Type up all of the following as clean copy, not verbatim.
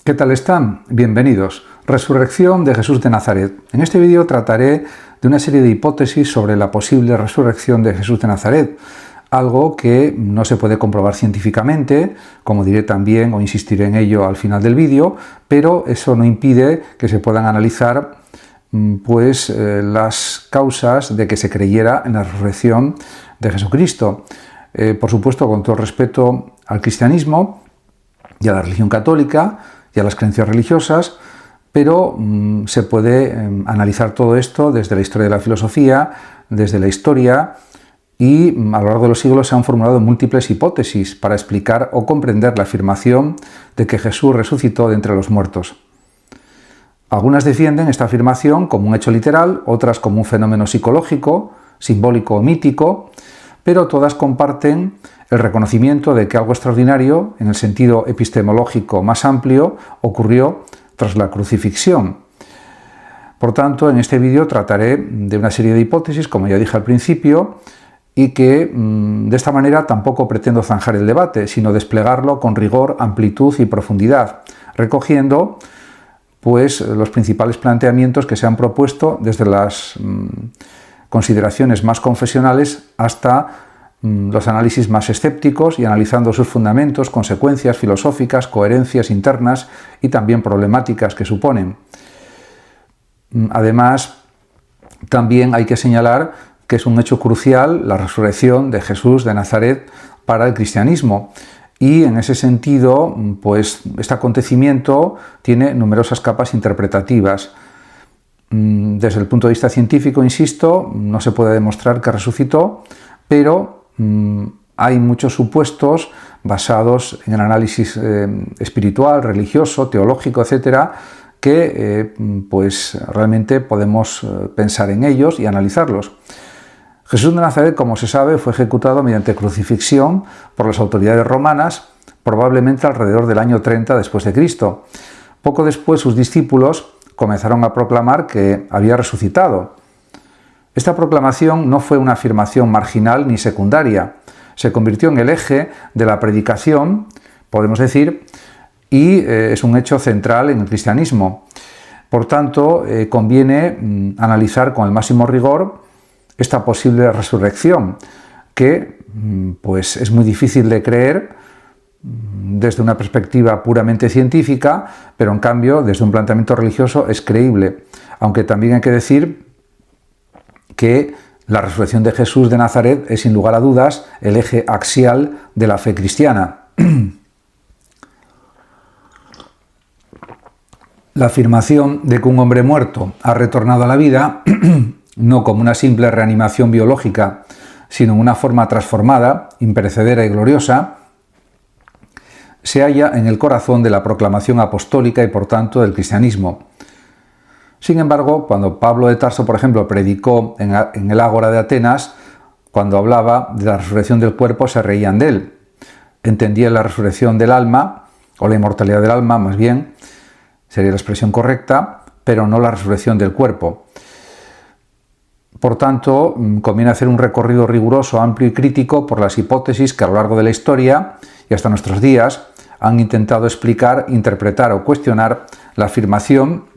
¿Qué tal están? Bienvenidos. Resurrección de Jesús de Nazaret. En este vídeo trataré de una serie de hipótesis sobre la posible resurrección de Jesús de Nazaret, algo que no se puede comprobar científicamente, como diré también o insistiré en ello al final del vídeo, pero eso no impide que se puedan analizar las causas de que se creyera en la resurrección de Jesucristo. Por supuesto, con todo respeto al cristianismo y a la religión católica y a las creencias religiosas, pero se puede analizar todo esto desde la historia de la filosofía, desde la historia, y a lo largo de los siglos se han formulado múltiples hipótesis para explicar o comprender la afirmación de que Jesús resucitó de entre los muertos. Algunas defienden esta afirmación como un hecho literal, otras como un fenómeno psicológico, simbólico o mítico, pero todas comparten el reconocimiento de que algo extraordinario, en el sentido epistemológico más amplio, ocurrió tras la crucifixión. Por tanto, en este vídeo trataré de una serie de hipótesis, como ya dije al principio, y que de esta manera tampoco pretendo zanjar el debate, sino desplegarlo con rigor, amplitud y profundidad, recogiendo los principales planteamientos que se han propuesto desde las consideraciones más confesionales hasta los análisis más escépticos y analizando sus fundamentos, consecuencias filosóficas, coherencias internas y también problemáticas que suponen. Además, también hay que señalar que es un hecho crucial la resurrección de Jesús de Nazaret para el cristianismo. Y en ese sentido, este acontecimiento tiene numerosas capas interpretativas. Desde el punto de vista científico, insisto, no se puede demostrar que resucitó, pero hay muchos supuestos basados en el análisis espiritual, religioso, teológico, etcétera, que realmente podemos pensar en ellos y analizarlos. Jesús de Nazaret, como se sabe, fue ejecutado mediante crucifixión por las autoridades romanas, probablemente alrededor del año 30 después de Cristo. Poco después, sus discípulos comenzaron a proclamar que había resucitado. Esta proclamación no fue una afirmación marginal ni secundaria, se convirtió en el eje de la predicación, podemos decir, y es un hecho central en el cristianismo. Por tanto, conviene analizar con el máximo rigor esta posible resurrección, que es muy difícil de creer desde una perspectiva puramente científica, pero en cambio desde un planteamiento religioso es creíble, aunque también hay que decir que la resurrección de Jesús de Nazaret es sin lugar a dudas el eje axial de la fe cristiana. La afirmación de que un hombre muerto ha retornado a la vida, no como una simple reanimación biológica, sino en una forma transformada, imperecedera y gloriosa, se halla en el corazón de la proclamación apostólica y por tanto del cristianismo. Sin embargo, cuando Pablo de Tarso, por ejemplo, predicó en el Ágora de Atenas, cuando hablaba de la resurrección del cuerpo, se reían de él. Entendía la resurrección del alma, o la inmortalidad del alma, más bien, sería la expresión correcta, pero no la resurrección del cuerpo. Por tanto, conviene hacer un recorrido riguroso, amplio y crítico por las hipótesis que a lo largo de la historia y hasta nuestros días han intentado explicar, interpretar o cuestionar la afirmación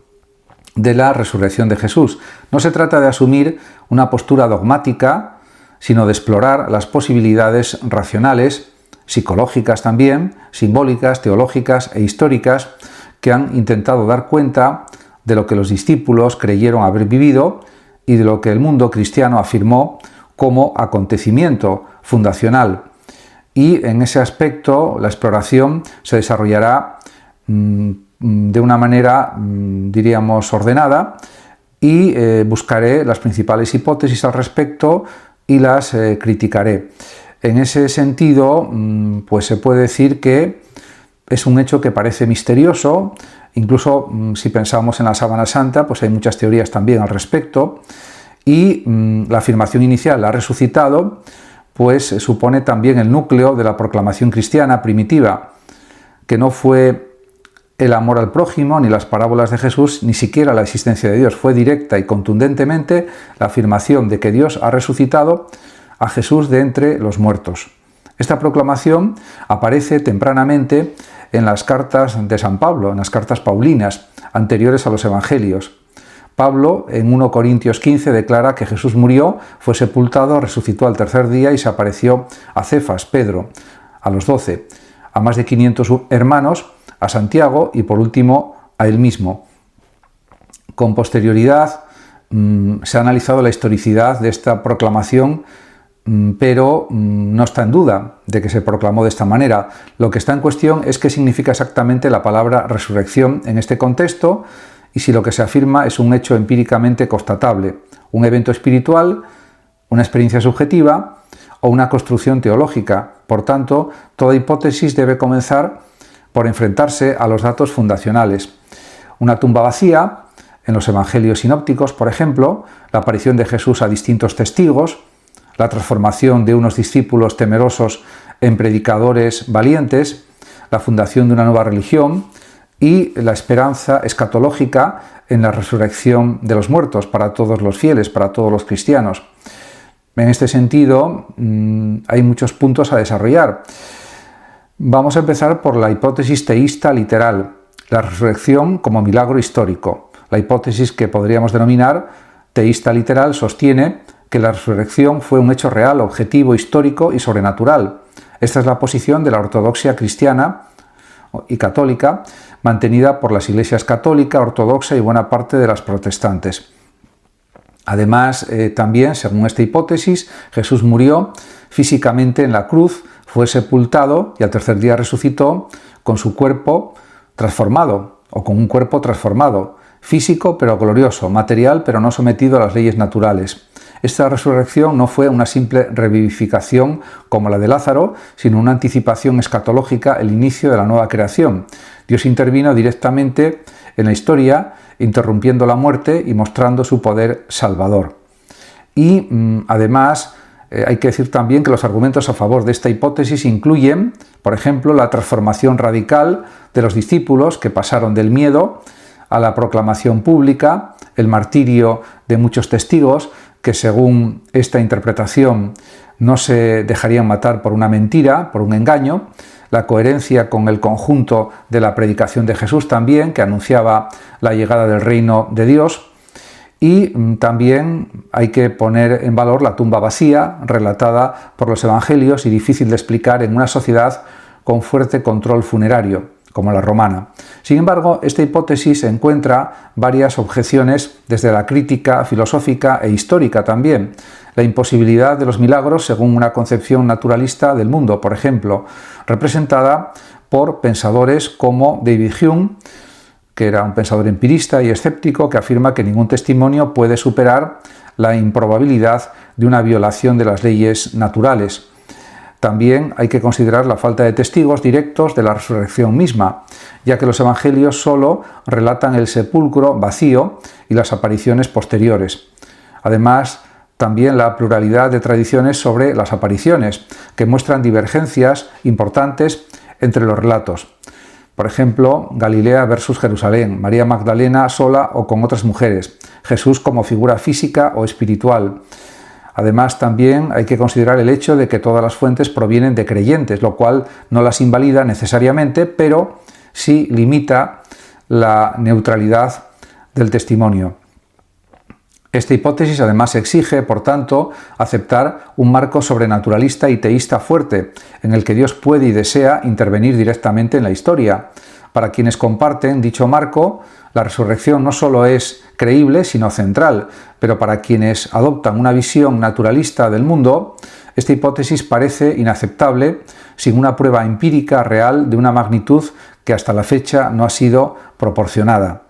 de la resurrección de Jesús. No se trata de asumir una postura dogmática, sino de explorar las posibilidades racionales, psicológicas también, simbólicas, teológicas e históricas que han intentado dar cuenta de lo que los discípulos creyeron haber vivido y de lo que el mundo cristiano afirmó como acontecimiento fundacional. Y en ese aspecto la exploración se desarrollará de una manera, diríamos, ordenada, y buscaré las principales hipótesis al respecto y las criticaré. En ese sentido, se puede decir que es un hecho que parece misterioso, incluso si pensamos en la Sábana Santa, hay muchas teorías también al respecto, y la afirmación inicial, ha resucitado, supone también el núcleo de la proclamación cristiana primitiva, que no fue el amor al prójimo, ni las parábolas de Jesús, ni siquiera la existencia de Dios. Fue directa y contundentemente la afirmación de que Dios ha resucitado a Jesús de entre los muertos. Esta proclamación aparece tempranamente en las cartas de San Pablo, en las cartas paulinas, anteriores a los Evangelios. Pablo, en 1 Corintios 15, declara que Jesús murió, fue sepultado, resucitó al tercer día y se apareció a Cefas, Pedro, a los 12, a más de 500 hermanos, a Santiago y por último a él mismo. Con posterioridad se ha analizado la historicidad de esta proclamación, pero no está en duda de que se proclamó de esta manera. Lo que está en cuestión es qué significa exactamente la palabra resurrección en este contexto y si lo que se afirma es un hecho empíricamente constatable, un evento espiritual, una experiencia subjetiva o una construcción teológica. Por tanto, toda hipótesis debe comenzar por enfrentarse a los datos fundacionales. Una tumba vacía, en los evangelios sinópticos, por ejemplo, la aparición de Jesús a distintos testigos, la transformación de unos discípulos temerosos en predicadores valientes, la fundación de una nueva religión y la esperanza escatológica en la resurrección de los muertos para todos los fieles, para todos los cristianos. En este sentido, hay muchos puntos a desarrollar. Vamos a empezar por la hipótesis teísta literal, la resurrección como milagro histórico. La hipótesis que podríamos denominar teísta literal sostiene que la resurrección fue un hecho real, objetivo, histórico y sobrenatural. Esta es la posición de la ortodoxia cristiana y católica, mantenida por las iglesias católica, ortodoxa y buena parte de las protestantes. Además, también, según esta hipótesis, Jesús murió físicamente en la cruz, fue sepultado y al tercer día resucitó con su cuerpo transformado, o con un cuerpo transformado, físico pero glorioso, material pero no sometido a las leyes naturales. Esta resurrección no fue una simple revivificación como la de Lázaro, sino una anticipación escatológica, el inicio de la nueva creación. Dios intervino directamente en la historia, interrumpiendo la muerte y mostrando su poder salvador. Y además hay que decir también que los argumentos a favor de esta hipótesis incluyen, por ejemplo, la transformación radical de los discípulos que pasaron del miedo a la proclamación pública, el martirio de muchos testigos que según esta interpretación no se dejarían matar por una mentira, por un engaño, la coherencia con el conjunto de la predicación de Jesús también, que anunciaba la llegada del reino de Dios, y también hay que poner en valor la tumba vacía, relatada por los evangelios y difícil de explicar en una sociedad con fuerte control funerario, como la romana. Sin embargo, esta hipótesis encuentra varias objeciones desde la crítica filosófica e histórica también. La imposibilidad de los milagros según una concepción naturalista del mundo, por ejemplo, representada por pensadores como David Hume, que era un pensador empirista y escéptico que afirma que ningún testimonio puede superar la improbabilidad de una violación de las leyes naturales. También hay que considerar la falta de testigos directos de la resurrección misma, ya que los evangelios solo relatan el sepulcro vacío y las apariciones posteriores. Además, también la pluralidad de tradiciones sobre las apariciones, que muestran divergencias importantes entre los relatos. Por ejemplo, Galilea versus Jerusalén, María Magdalena sola o con otras mujeres, Jesús como figura física o espiritual. Además, también hay que considerar el hecho de que todas las fuentes provienen de creyentes, lo cual no las invalida necesariamente, pero sí limita la neutralidad del testimonio. Esta hipótesis además exige, por tanto, aceptar un marco sobrenaturalista y teísta fuerte, en el que Dios puede y desea intervenir directamente en la historia. Para quienes comparten dicho marco, la resurrección no solo es creíble, sino central, pero para quienes adoptan una visión naturalista del mundo, esta hipótesis parece inaceptable sin una prueba empírica real de una magnitud que hasta la fecha no ha sido proporcionada.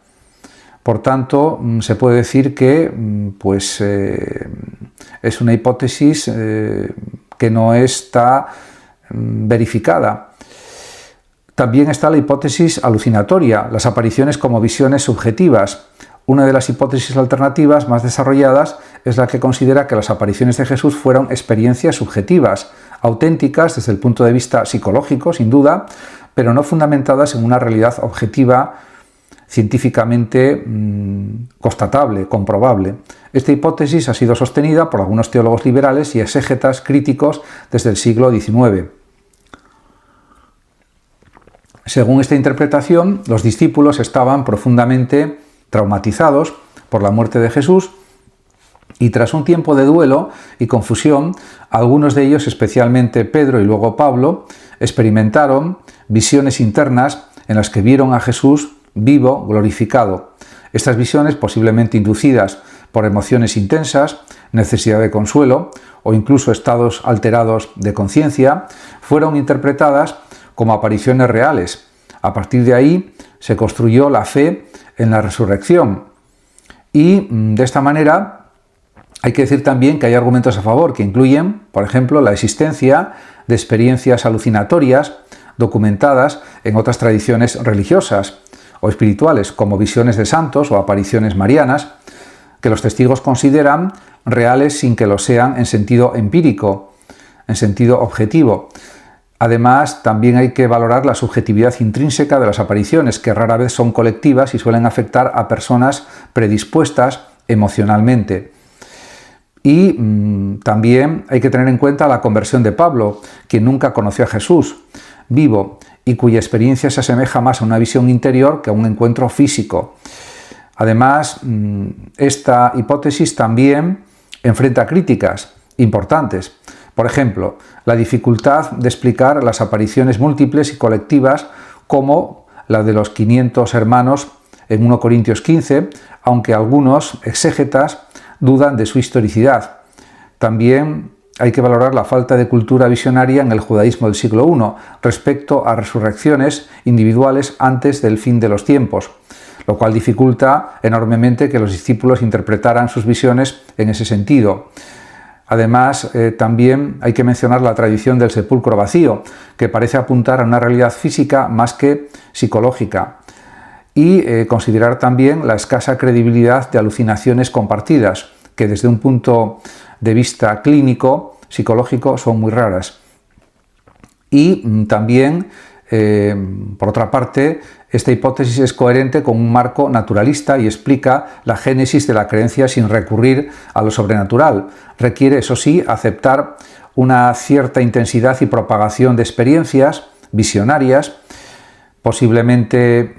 Por tanto, se puede decir que es una hipótesis que no está verificada. También está la hipótesis alucinatoria, las apariciones como visiones subjetivas. Una de las hipótesis alternativas más desarrolladas es la que considera que las apariciones de Jesús fueron experiencias subjetivas, auténticas desde el punto de vista psicológico, sin duda, pero no fundamentadas en una realidad objetiva científicamente constatable, comprobable. Esta hipótesis ha sido sostenida por algunos teólogos liberales y exégetas críticos desde el siglo XIX. Según esta interpretación, los discípulos estaban profundamente traumatizados por la muerte de Jesús y tras un tiempo de duelo y confusión, algunos de ellos, especialmente Pedro y luego Pablo, experimentaron visiones internas en las que vieron a Jesús vivo, glorificado. Estas visiones, posiblemente inducidas por emociones intensas, necesidad de consuelo o incluso estados alterados de conciencia, fueron interpretadas como apariciones reales. A partir de ahí se construyó la fe en la resurrección. Y de esta manera hay que decir también que hay argumentos a favor que incluyen, por ejemplo, la existencia de experiencias alucinatorias documentadas en otras tradiciones religiosas o espirituales, como visiones de santos o apariciones marianas, que los testigos consideran reales sin que lo sean en sentido empírico, en sentido objetivo. Además, también hay que valorar la subjetividad intrínseca de las apariciones, que rara vez son colectivas y suelen afectar a personas predispuestas emocionalmente. Y también hay que tener en cuenta la conversión de Pablo, quien nunca conoció a Jesús vivo y cuya experiencia se asemeja más a una visión interior que a un encuentro físico. Además, esta hipótesis también enfrenta críticas importantes. Por ejemplo, la dificultad de explicar las apariciones múltiples y colectivas como la de los 500 hermanos en 1 Corintios 15, aunque algunos exégetas dudan de su historicidad. También hay que valorar la falta de cultura visionaria en el judaísmo del siglo I respecto a resurrecciones individuales antes del fin de los tiempos, lo cual dificulta enormemente que los discípulos interpretaran sus visiones en ese sentido. Además, también hay que mencionar la tradición del sepulcro vacío, que parece apuntar a una realidad física más que psicológica, y considerar también la escasa credibilidad de alucinaciones compartidas, que desde un punto de vista clínico, psicológico, son muy raras. Y también, por otra parte, esta hipótesis es coherente con un marco naturalista y explica la génesis de la creencia sin recurrir a lo sobrenatural. Requiere, eso sí, aceptar una cierta intensidad y propagación de experiencias visionarias, posiblemente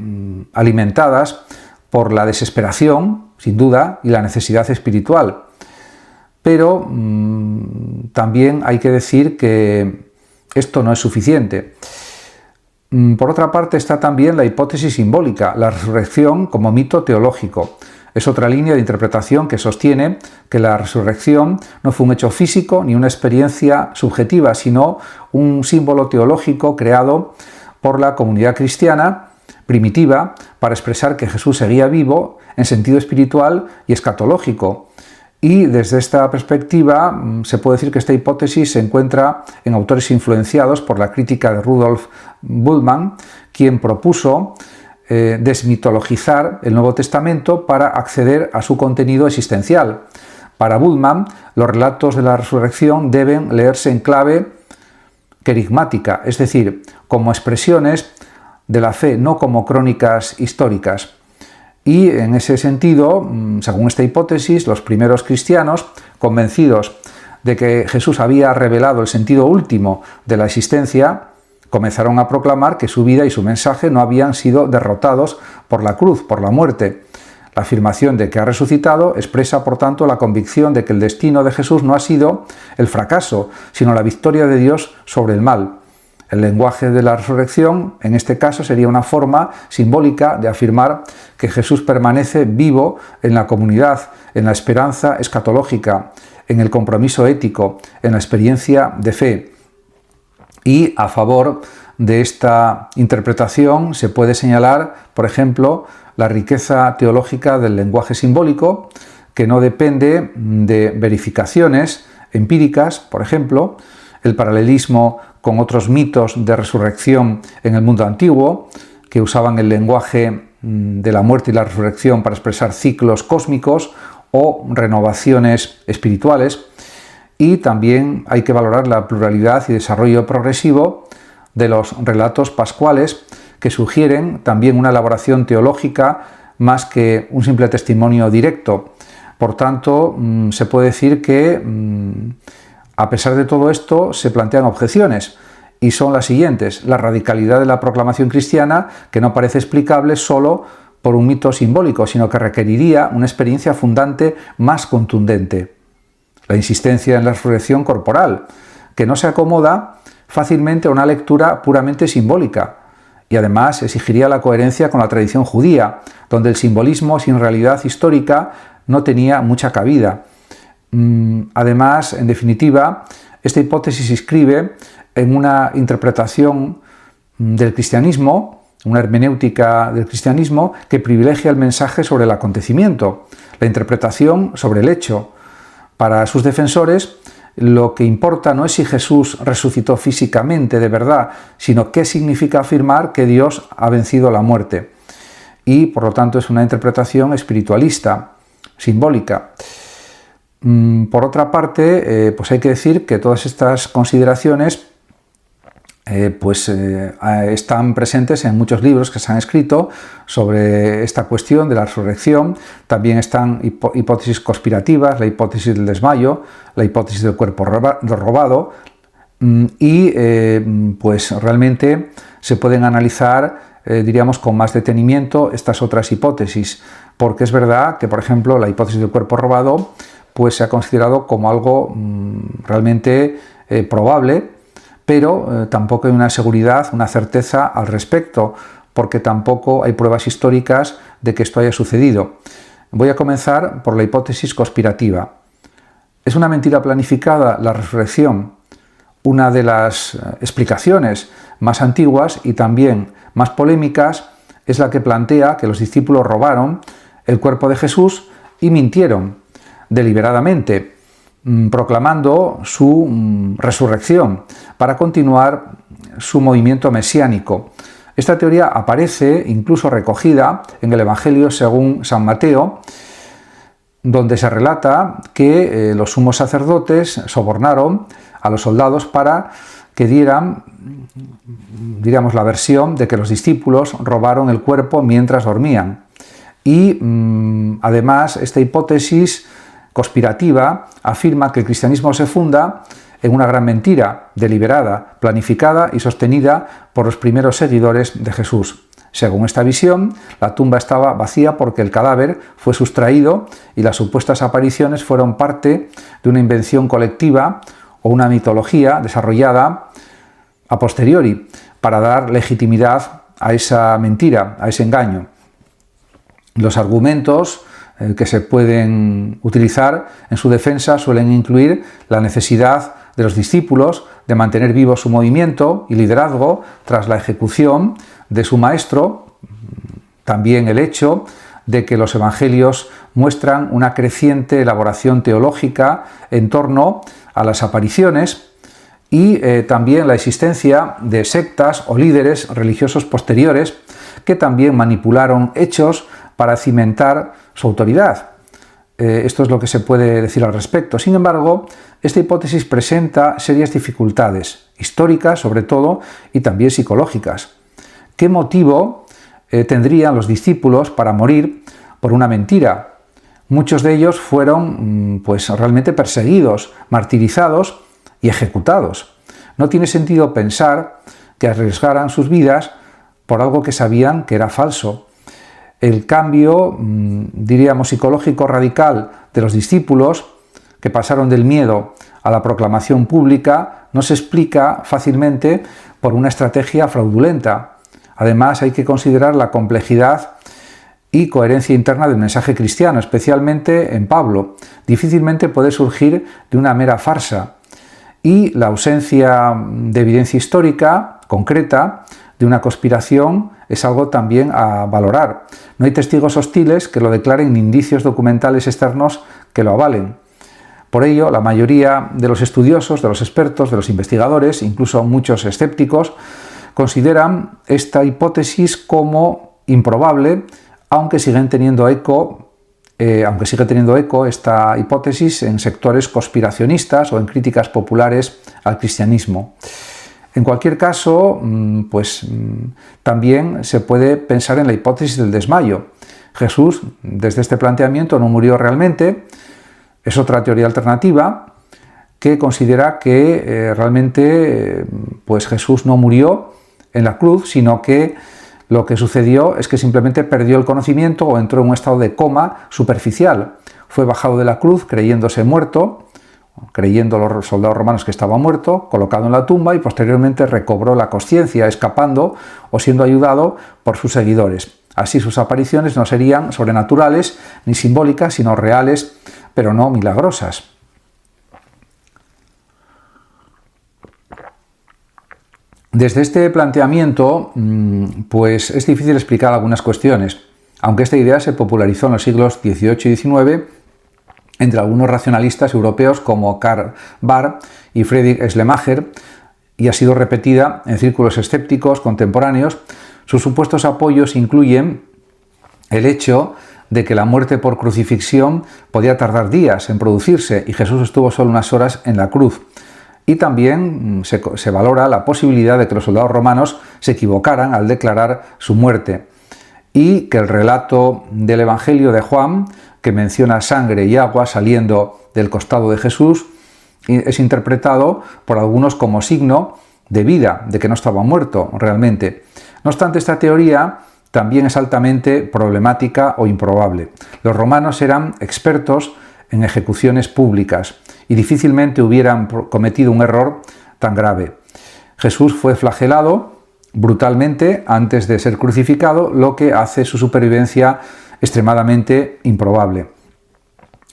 alimentadas por la desesperación, sin duda, y la necesidad espiritual. Pero también hay que decir que esto no es suficiente. Por otra parte está también la hipótesis simbólica, la resurrección como mito teológico. Es otra línea de interpretación que sostiene que la resurrección no fue un hecho físico ni una experiencia subjetiva, sino un símbolo teológico creado por la comunidad cristiana primitiva para expresar que Jesús seguía vivo en sentido espiritual y escatológico. Y desde esta perspectiva se puede decir que esta hipótesis se encuentra en autores influenciados por la crítica de Rudolf Bultmann, quien propuso desmitologizar el Nuevo Testamento para acceder a su contenido existencial. Para Bultmann, los relatos de la resurrección deben leerse en clave querigmática, es decir, como expresiones de la fe, no como crónicas históricas. Y en ese sentido, según esta hipótesis, los primeros cristianos, convencidos de que Jesús había revelado el sentido último de la existencia, comenzaron a proclamar que su vida y su mensaje no habían sido derrotados por la cruz, por la muerte. La afirmación de que ha resucitado expresa, por tanto, la convicción de que el destino de Jesús no ha sido el fracaso, sino la victoria de Dios sobre el mal. El lenguaje de la resurrección, en este caso, sería una forma simbólica de afirmar que Jesús permanece vivo en la comunidad, en la esperanza escatológica, en el compromiso ético, en la experiencia de fe. Y a favor de esta interpretación se puede señalar, por ejemplo, la riqueza teológica del lenguaje simbólico, que no depende de verificaciones empíricas, por ejemplo, el paralelismo con otros mitos de resurrección en el mundo antiguo, que usaban el lenguaje de la muerte y la resurrección para expresar ciclos cósmicos o renovaciones espirituales. Y también hay que valorar la pluralidad y desarrollo progresivo de los relatos pascuales, que sugieren también una elaboración teológica más que un simple testimonio directo. Por tanto, se puede decir que a pesar de todo esto, se plantean objeciones y son las siguientes: la radicalidad de la proclamación cristiana, que no parece explicable solo por un mito simbólico, sino que requeriría una experiencia fundante más contundente; la insistencia en la resurrección corporal, que no se acomoda fácilmente a una lectura puramente simbólica, y además exigiría la coherencia con la tradición judía, donde el simbolismo sin realidad histórica no tenía mucha cabida. Además, en definitiva, esta hipótesis se inscribe en una interpretación del cristianismo, una hermenéutica del cristianismo que privilegia el mensaje sobre el acontecimiento, la interpretación sobre el hecho. Para sus defensores, lo que importa no es si Jesús resucitó físicamente de verdad, sino qué significa afirmar que Dios ha vencido la muerte. Y, por lo tanto, es una interpretación espiritualista, simbólica. Por otra parte, pues hay que decir que todas estas consideraciones están presentes en muchos libros que se han escrito sobre esta cuestión de la resurrección. También están hipótesis conspirativas, la hipótesis del desmayo, la hipótesis del cuerpo robado, y pues realmente se pueden analizar, diríamos, con más detenimiento estas otras hipótesis, porque es verdad que, por ejemplo, la hipótesis del cuerpo robado pues se ha considerado como algo realmente probable, pero tampoco hay una seguridad, una certeza al respecto, porque tampoco hay pruebas históricas de que esto haya sucedido. Voy a comenzar por la hipótesis conspirativa. ¿Es una mentira planificada la resurrección? Una de las explicaciones más antiguas y también más polémicas es la que plantea que los discípulos robaron el cuerpo de Jesús y mintieron deliberadamente, proclamando su resurrección para continuar su movimiento mesiánico. Esta teoría aparece incluso recogida en el Evangelio según San Mateo, donde se relata que los sumos sacerdotes sobornaron a los soldados para que dieran, diríamos, la versión de que los discípulos robaron el cuerpo mientras dormían. Y además esta hipótesis conspirativa afirma que el cristianismo se funda en una gran mentira, deliberada, planificada y sostenida por los primeros seguidores de Jesús. Según esta visión, la tumba estaba vacía porque el cadáver fue sustraído y las supuestas apariciones fueron parte de una invención colectiva o una mitología desarrollada a posteriori para dar legitimidad a esa mentira, a ese engaño. Los argumentos que se pueden utilizar en su defensa suelen incluir la necesidad de los discípulos de mantener vivo su movimiento y liderazgo tras la ejecución de su maestro, también el hecho de que los evangelios muestran una creciente elaboración teológica en torno a las apariciones y también la existencia de sectas o líderes religiosos posteriores que también manipularon hechos para cimentar su autoridad. Esto es lo que se puede decir al respecto. Sin embargo, esta hipótesis presenta serias dificultades, históricas sobre todo, y también psicológicas. ¿Qué motivo tendrían los discípulos para morir por una mentira? Muchos de ellos fueron pues realmente perseguidos, martirizados y ejecutados. No tiene sentido pensar que arriesgaran sus vidas por algo que sabían que era falso. El cambio, diríamos, psicológico radical de los discípulos, que pasaron del miedo a la proclamación pública, no se explica fácilmente por una estrategia fraudulenta. Además, hay que considerar la complejidad y coherencia interna del mensaje cristiano, especialmente en Pablo. Difícilmente puede surgir de una mera farsa. Y la ausencia de evidencia histórica concreta de una conspiración es algo también a valorar. No hay testigos hostiles que lo declaren ni indicios documentales externos que lo avalen. Por ello, la mayoría de los estudiosos, de los expertos, de los investigadores, incluso muchos escépticos, consideran esta hipótesis como improbable, aunque sigue teniendo eco esta hipótesis en sectores conspiracionistas o en críticas populares al cristianismo. En cualquier caso, también se puede pensar en la hipótesis del desmayo. Jesús, desde este planteamiento, no murió realmente, es otra teoría alternativa, que considera que realmente pues Jesús no murió en la cruz, sino que lo que sucedió es que simplemente perdió el conocimiento o entró en un estado de coma superficial. Fue bajado de la cruz creyéndose muerto, creyendo los soldados romanos que estaba muerto, colocado en la tumba y posteriormente recobró la consciencia, escapando o siendo ayudado por sus seguidores. Así sus apariciones no serían sobrenaturales ni simbólicas, sino reales, pero no milagrosas. Desde este planteamiento, pues es difícil explicar algunas cuestiones, aunque esta idea se popularizó en los siglos XVIII y XIX entre algunos racionalistas europeos como Karl Barth y Friedrich Schleiermacher, y ha sido repetida en círculos escépticos contemporáneos. Sus supuestos apoyos incluyen el hecho de que la muerte por crucifixión podía tardar días en producirse y Jesús estuvo solo unas horas en la cruz. Y también se valora la posibilidad de que los soldados romanos se equivocaran al declarar su muerte y que el relato del Evangelio de Juan, que menciona sangre y agua saliendo del costado de Jesús, es interpretado por algunos como signo de vida, de que no estaba muerto realmente. No obstante, esta teoría también es altamente problemática o improbable. Los romanos eran expertos en ejecuciones públicas y difícilmente hubieran cometido un error tan grave. Jesús fue flagelado brutalmente antes de ser crucificado, lo que hace su supervivencia extremadamente improbable.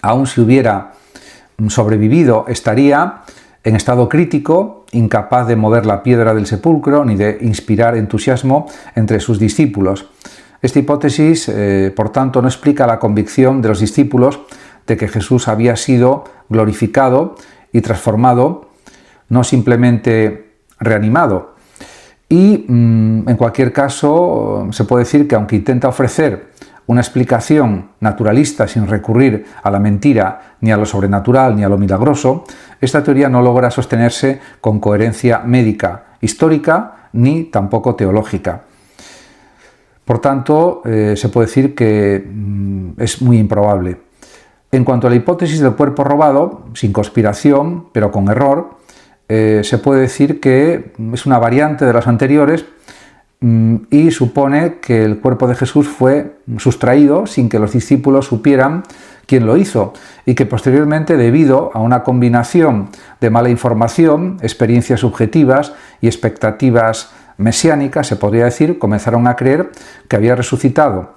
Aun si hubiera sobrevivido, estaría en estado crítico, incapaz de mover la piedra del sepulcro ni de inspirar entusiasmo entre sus discípulos. Esta hipótesis, por tanto, no explica la convicción de los discípulos de que Jesús había sido glorificado y transformado, no simplemente reanimado. Y en cualquier caso se puede decir que aunque intenta ofrecer una explicación naturalista sin recurrir a la mentira, ni a lo sobrenatural, ni a lo milagroso, esta teoría no logra sostenerse con coherencia médica, histórica, ni tampoco teológica. Por tanto, se puede decir que es muy improbable. En cuanto a la hipótesis del cuerpo robado, sin conspiración, pero con error, se puede decir que es una variante de las anteriores y supone que el cuerpo de Jesús fue sustraído sin que los discípulos supieran quién lo hizo y que posteriormente, debido a una combinación de mala información, experiencias subjetivas y expectativas mesiánicas, se podría decir, comenzaron a creer que había resucitado.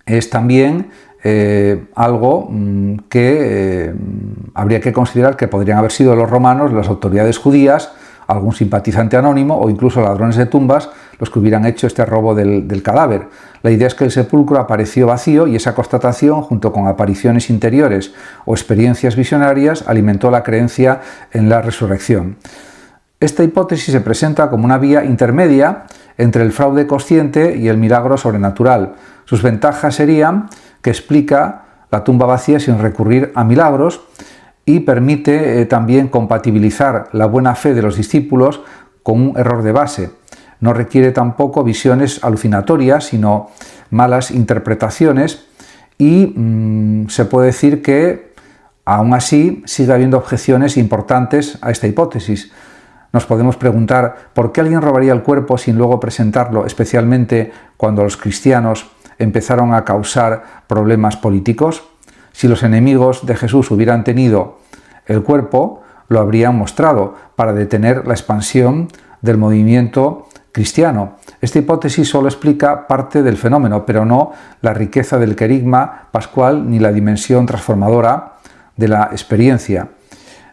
Es también algo que habría que considerar que podrían haber sido los romanos, las autoridades judías, algún simpatizante anónimo o incluso ladrones de tumbas los que hubieran hecho este robo del cadáver. La idea es que el sepulcro apareció vacío y esa constatación, junto con apariciones interiores o experiencias visionarias, alimentó la creencia en la resurrección. Esta hipótesis se presenta como una vía intermedia entre el fraude consciente y el milagro sobrenatural. Sus ventajas serían que explica la tumba vacía sin recurrir a milagros y permite también compatibilizar la buena fe de los discípulos con un error de base. No requiere tampoco visiones alucinatorias, sino malas interpretaciones y se puede decir que aún así sigue habiendo objeciones importantes a esta hipótesis. Nos podemos preguntar por qué alguien robaría el cuerpo sin luego presentarlo, especialmente cuando los cristianos empezaron a causar problemas políticos. Si los enemigos de Jesús hubieran tenido el cuerpo, lo habrían mostrado para detener la expansión del movimiento cristiano. Esta hipótesis solo explica parte del fenómeno, pero no la riqueza del querigma pascual ni la dimensión transformadora de la experiencia.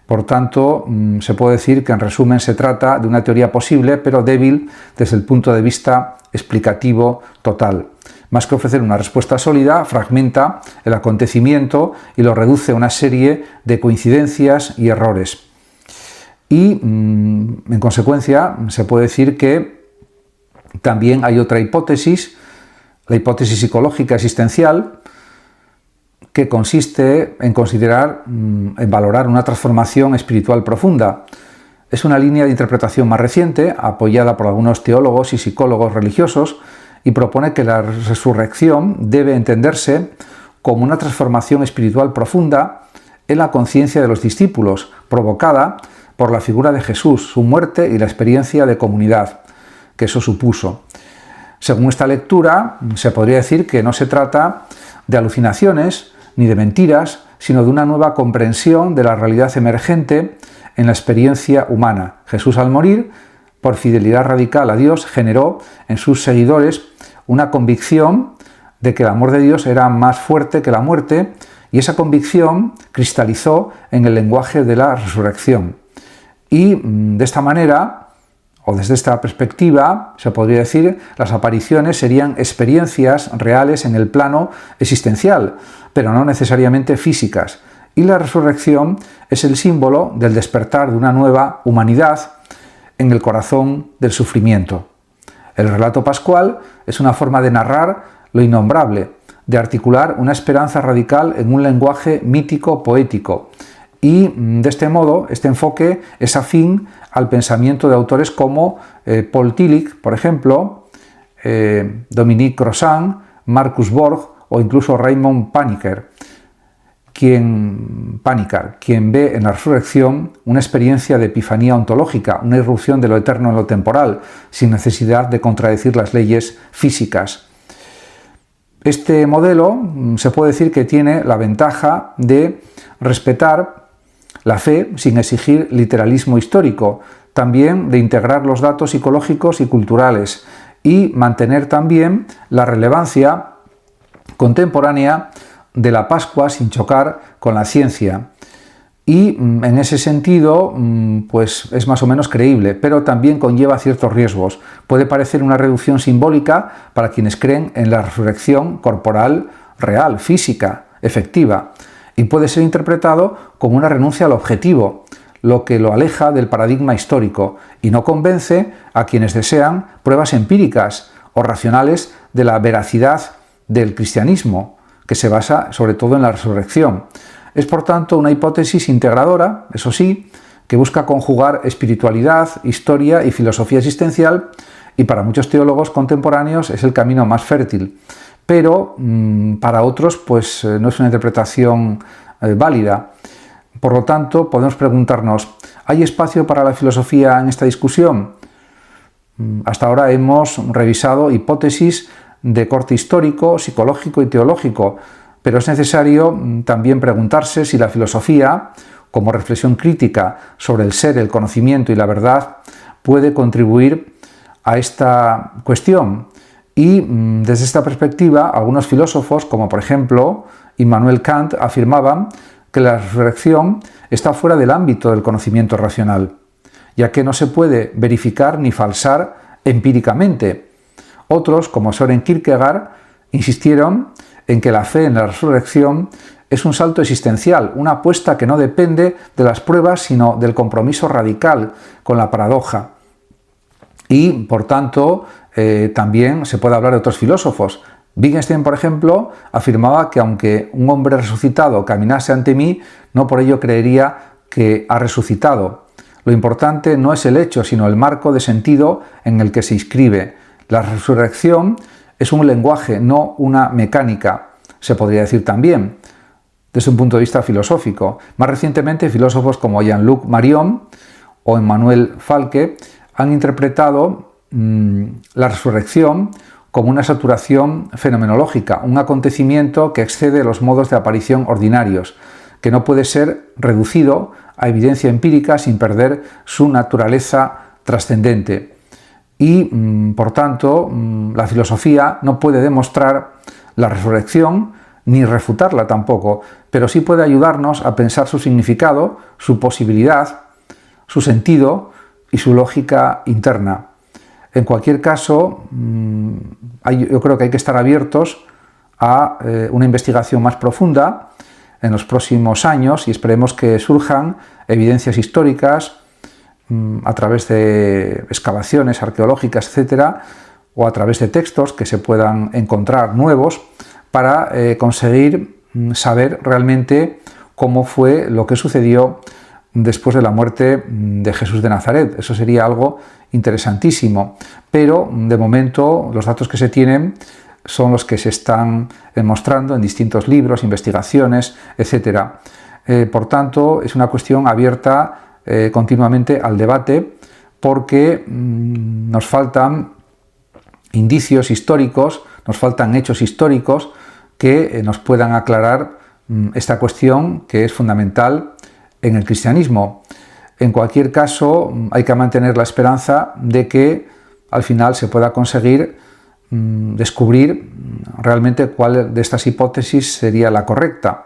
Por tanto, se puede decir que en resumen se trata de una teoría posible, pero débil desde el punto de vista explicativo total. Más que ofrecer una respuesta sólida, fragmenta el acontecimiento y lo reduce a una serie de coincidencias y errores. Y, en consecuencia, se puede decir que también hay otra hipótesis, la hipótesis psicológica existencial, que consiste en considerar, en valorar una transformación espiritual profunda. Es una línea de interpretación más reciente, apoyada por algunos teólogos y psicólogos religiosos, y propone que la resurrección debe entenderse como una transformación espiritual profunda en la conciencia de los discípulos, provocada por la figura de Jesús, su muerte y la experiencia de comunidad que eso supuso. Según esta lectura, se podría decir que no se trata de alucinaciones ni de mentiras, sino de una nueva comprensión de la realidad emergente en la experiencia humana. Jesús, al morir, por fidelidad radical a Dios, generó en sus seguidores una convicción de que el amor de Dios era más fuerte que la muerte, y esa convicción cristalizó en el lenguaje de la resurrección. Y de esta manera, o desde esta perspectiva, se podría decir, las apariciones serían experiencias reales en el plano existencial, pero no necesariamente físicas. Y la resurrección es el símbolo del despertar de una nueva humanidad en el corazón del sufrimiento. El relato pascual es una forma de narrar lo innombrable, de articular una esperanza radical en un lenguaje mítico poético. Y de este modo, este enfoque es afín al pensamiento de autores como Paul Tillich, por ejemplo, Dominique Crozan, Marcus Borg o incluso Raymond Panikkar, quien ve en la resurrección una experiencia de epifanía ontológica, una irrupción de lo eterno en lo temporal, sin necesidad de contradecir las leyes físicas. Este modelo se puede decir que tiene la ventaja de respetar la fe sin exigir literalismo histórico, también de integrar los datos psicológicos y culturales y mantener también la relevancia contemporánea de la Pascua sin chocar con la ciencia. Y en ese sentido, pues es más o menos creíble, pero también conlleva ciertos riesgos. Puede parecer una reducción simbólica para quienes creen en la resurrección corporal real, física, efectiva, y puede ser interpretado como una renuncia al objetivo, lo que lo aleja del paradigma histórico y no convence a quienes desean pruebas empíricas o racionales de la veracidad del cristianismo, que se basa sobre todo en la resurrección. Es por tanto una hipótesis integradora, eso sí, que busca conjugar espiritualidad, historia y filosofía existencial, y para muchos teólogos contemporáneos es el camino más fértil. Pero para otros pues no es una interpretación válida. Por lo tanto, podemos preguntarnos, ¿hay espacio para la filosofía en esta discusión? Hasta ahora hemos revisado hipótesis de corte histórico, psicológico y teológico, pero es necesario también preguntarse si la filosofía, como reflexión crítica sobre el ser, el conocimiento y la verdad, puede contribuir a esta cuestión. Y desde esta perspectiva, algunos filósofos, como por ejemplo Immanuel Kant, afirmaban que la resurrección está fuera del ámbito del conocimiento racional, ya que no se puede verificar ni falsar empíricamente. Otros, como Søren Kierkegaard, insistieron en que la fe en la resurrección es un salto existencial, una apuesta que no depende de las pruebas, sino del compromiso radical con la paradoja. Y, por tanto, también se puede hablar de otros filósofos. Wittgenstein, por ejemplo, afirmaba que aunque un hombre resucitado caminase ante mí, no por ello creería que ha resucitado. Lo importante no es el hecho, sino el marco de sentido en el que se inscribe. La resurrección es un lenguaje, no una mecánica, se podría decir también, desde un punto de vista filosófico. Más recientemente, filósofos como Jean-Luc Marion o Emmanuel Falque han interpretado la resurrección como una saturación fenomenológica, un acontecimiento que excede los modos de aparición ordinarios, que no puede ser reducido a evidencia empírica sin perder su naturaleza trascendente. Y, por tanto, la filosofía no puede demostrar la resurrección ni refutarla tampoco, pero sí puede ayudarnos a pensar su significado, su posibilidad, su sentido y su lógica interna. En cualquier caso, yo creo que hay que estar abiertos a una investigación más profunda en los próximos años y esperemos que surjan evidencias históricas a través de excavaciones arqueológicas, etcétera, o a través de textos que se puedan encontrar nuevos para conseguir saber realmente cómo fue lo que sucedió después de la muerte de Jesús de Nazaret. Eso sería algo interesantísimo, pero de momento los datos que se tienen son los que se están mostrando en distintos libros, investigaciones, etcétera. Por tanto, es una cuestión abierta continuamente al debate, porque nos faltan indicios históricos, nos faltan hechos históricos que nos puedan aclarar esta cuestión, que es fundamental en el cristianismo. En cualquier caso, hay que mantener la esperanza de que al final se pueda conseguir descubrir realmente cuál de estas hipótesis sería la correcta.